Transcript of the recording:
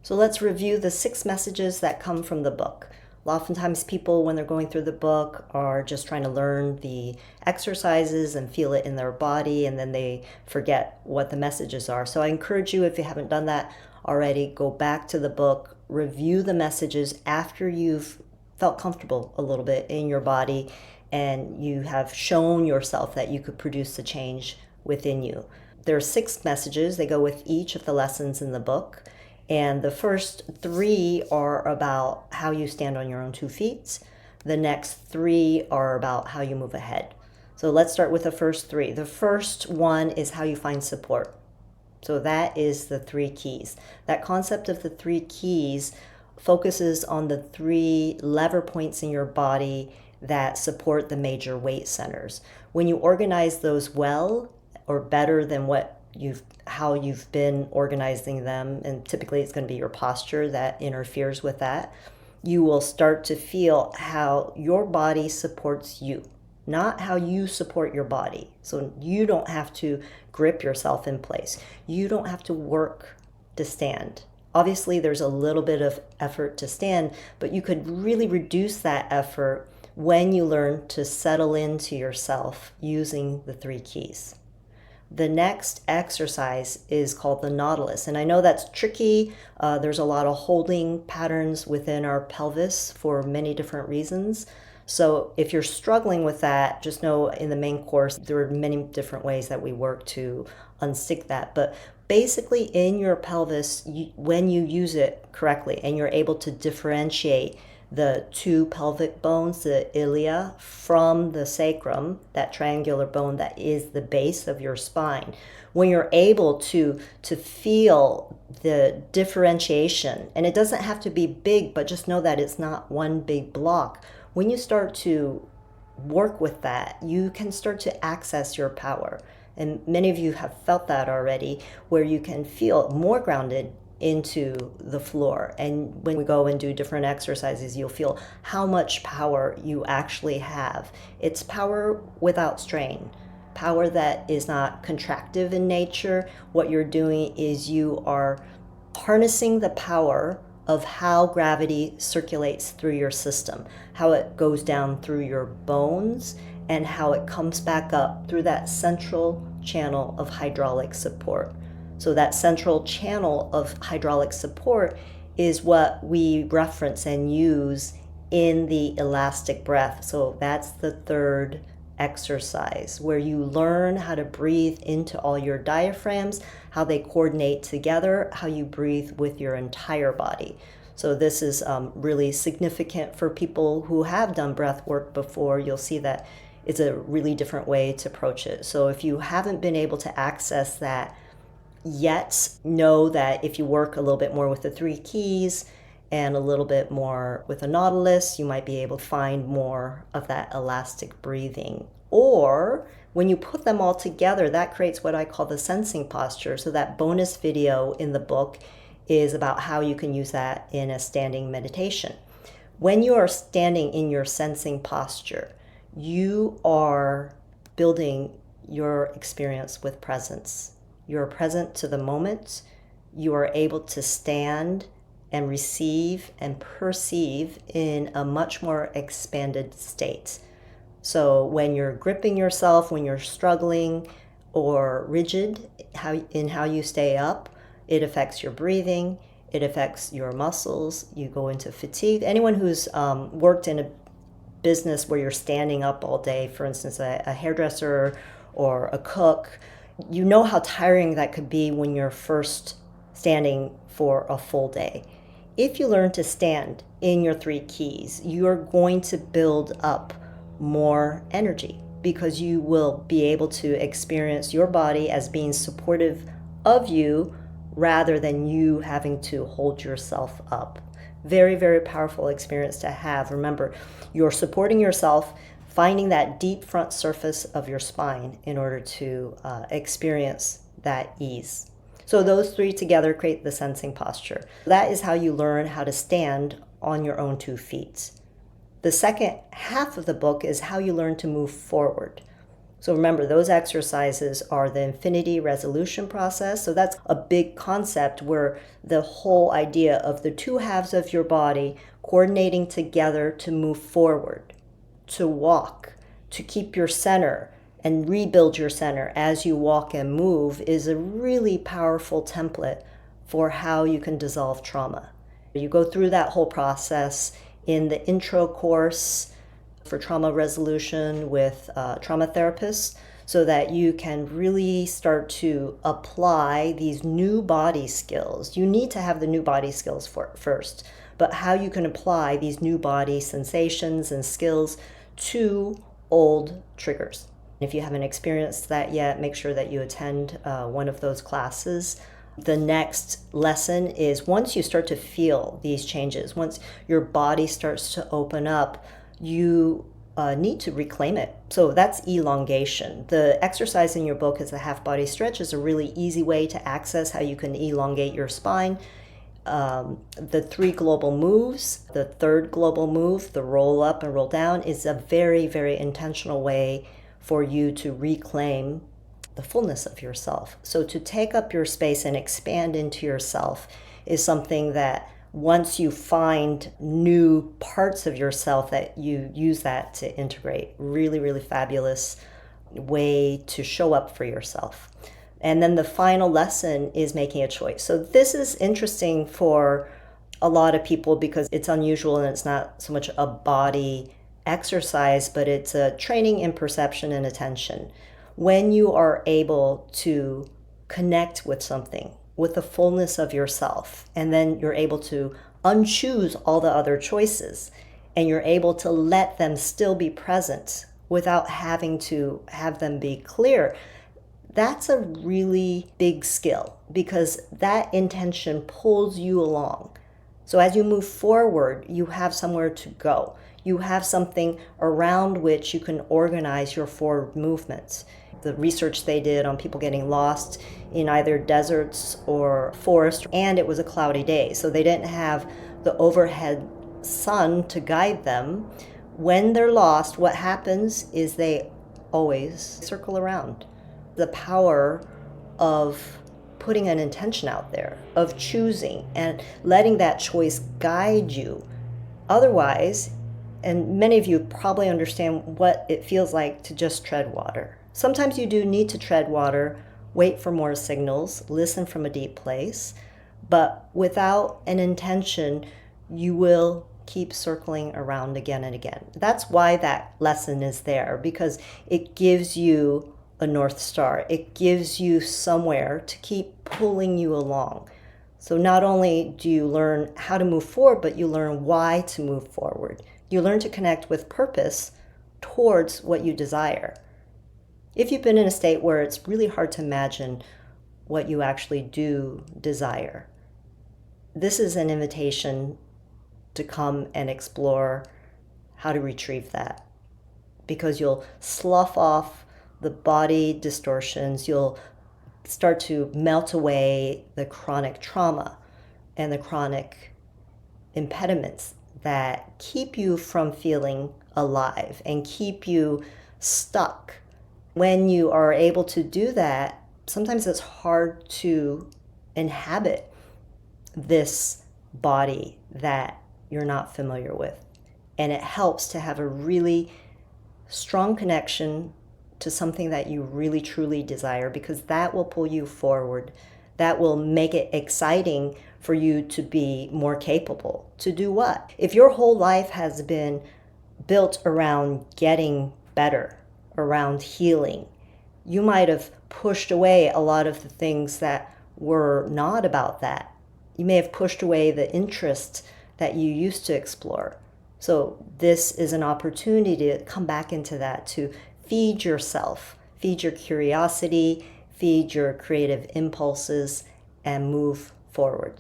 So let's review the 6 messages that come from the book. Oftentimes people, when they're going through the book, are just trying to learn the exercises and feel it in their body, and then they forget what the messages are. So I encourage you, if you haven't done that already, go back to the book, review the messages after you've felt comfortable a little bit in your body and you have shown yourself that you could produce the change within you. There are 6 messages. They go with each of the lessons in the book. And the first 3 are about how you stand on your own 2 feet. The next 3 are about how you move ahead. So let's start with the first 3. The first one is how you find support. So that is the 3 keys. That concept of the 3 keys focuses on the 3 lever points in your body that support the major weight centers. When you organize those well, or better than how you've been organizing them, and typically it's going to be your posture that interferes with that, you will start to feel how your body supports you, not how you support your body. So you don't have to grip yourself in place. You don't have to work to stand. Obviously, there's a little bit of effort to stand, but you could really reduce that effort when you learn to settle into yourself using the 3 keys. The next exercise is called the Nautilus. And I know that's tricky. There's a lot of holding patterns within our pelvis for many different reasons. So if you're struggling with that, just know in the main course, there are many different ways that we work to unstick that. But basically in your pelvis, when you use it correctly and you're able to differentiate the 2 pelvic bones, the ilia, from the sacrum, that triangular bone that is the base of your spine. When you're able to feel the differentiation, and it doesn't have to be big, but just know that it's not one big block. When you start to work with that, you can start to access your power. And many of you have felt that already, where you can feel more grounded into the floor. And when we go and do different exercises, you'll feel how much power you actually have. It's power without strain, power that is not contractive in nature. What you're doing is you are harnessing the power of how gravity circulates through your system, how it goes down through your bones, and how it comes back up through that central channel of hydraulic support. So that central channel of hydraulic support is what we reference and use in the elastic breath. So that's the third exercise, where you learn how to breathe into all your diaphragms, how they coordinate together, how you breathe with your entire body. So this is really significant for people who have done breath work before. You'll see that it's a really different way to approach it. So if you haven't been able to access that yet, know that if you work a little bit more with the 3 keys and a little bit more with a Nautilus, you might be able to find more of that elastic breathing. Or when you put them all together, that creates what I call the sensing posture. So that bonus video in the book is about how you can use that in a standing meditation. When you are standing in your sensing posture, you are building your experience with presence. You're present to the moment. You are able to stand and receive and perceive in a much more expanded state. So when you're gripping yourself, when you're struggling or rigid in how you stay up, it affects your breathing, it affects your muscles, you go into fatigue. Anyone who's worked in a business where you're standing up all day, for instance, a hairdresser or a cook, you know how tiring that could be when you're first standing for a full day. If you learn to stand in your 3 keys, you're going to build up more energy because you will be able to experience your body as being supportive of you rather than you having to hold yourself up. Very, very powerful experience to have. Remember, you're supporting yourself, finding that deep front surface of your spine in order to experience that ease. So those 3 together create the sensing posture. That is how you learn how to stand on your own 2 feet. The second half of the book is how you learn to move forward. So remember, those exercises are the infinity resolution process. So that's a big concept where the whole idea of the two halves of your body coordinating together to move forward, to walk, to keep your center and rebuild your center as you walk and move is a really powerful template for how you can dissolve trauma. You go through that whole process in the intro course for trauma resolution with trauma therapists so that you can really start to apply these new body skills. You need to have the new body skills first, but how you can apply these new body sensations and skills to old triggers. If you haven't experienced that yet, make sure that you attend one of those classes. The next lesson is once you start to feel these changes, once your body starts to open up, you need to reclaim it. So that's elongation. The exercise in your book is the half body stretch is a really easy way to access how you can elongate your spine. The 3 global moves, the third global move, the roll up and roll down, is a very, very intentional way for you to reclaim the fullness of yourself. So to take up your space and expand into yourself is something that once you find new parts of yourself that you use that to integrate, really, really fabulous way to show up for yourself. And then the final lesson is making a choice. So this is interesting for a lot of people because it's unusual and it's not so much a body exercise, but it's a training in perception and attention. When you are able to connect with something, with the fullness of yourself, and then you're able to unchoose all the other choices, and you're able to let them still be present without having to have them be clear, that's a really big skill because that intention pulls you along. So as you move forward, you have somewhere to go. You have something around which you can organize your forward movements. The research they did on people getting lost in either deserts or forests, and it was a cloudy day, so they didn't have the overhead sun to guide them. When they're lost, what happens is they always circle around. The power of putting an intention out there, of choosing and letting that choice guide you. Otherwise, and many of you probably understand what it feels like to just tread water. Sometimes you do need to tread water, wait for more signals, listen from a deep place, but without an intention, you will keep circling around again and again. That's why that lesson is there, because it gives you a North Star. It gives you somewhere to keep pulling you along. So not only do you learn how to move forward, but you learn why to move forward. You learn to connect with purpose towards what you desire. If you've been in a state where it's really hard to imagine what you actually do desire, this is an invitation to come and explore how to retrieve that, because you'll slough off the body distortions, you'll start to melt away the chronic trauma and the chronic impediments that keep you from feeling alive and keep you stuck. When you are able to do that, sometimes it's hard to inhabit this body that you're not familiar with. And it helps to have a really strong connection to something that you really truly desire, because that will pull you forward. That will make it exciting for you to be more capable. To do what? If your whole life has been built around getting better, around healing, you might have pushed away a lot of the things that were not about that. You may have pushed away the interests that you used to explore. So this is an opportunity to come back into that, to feed yourself, feed your curiosity, feed your creative impulses, and move forward.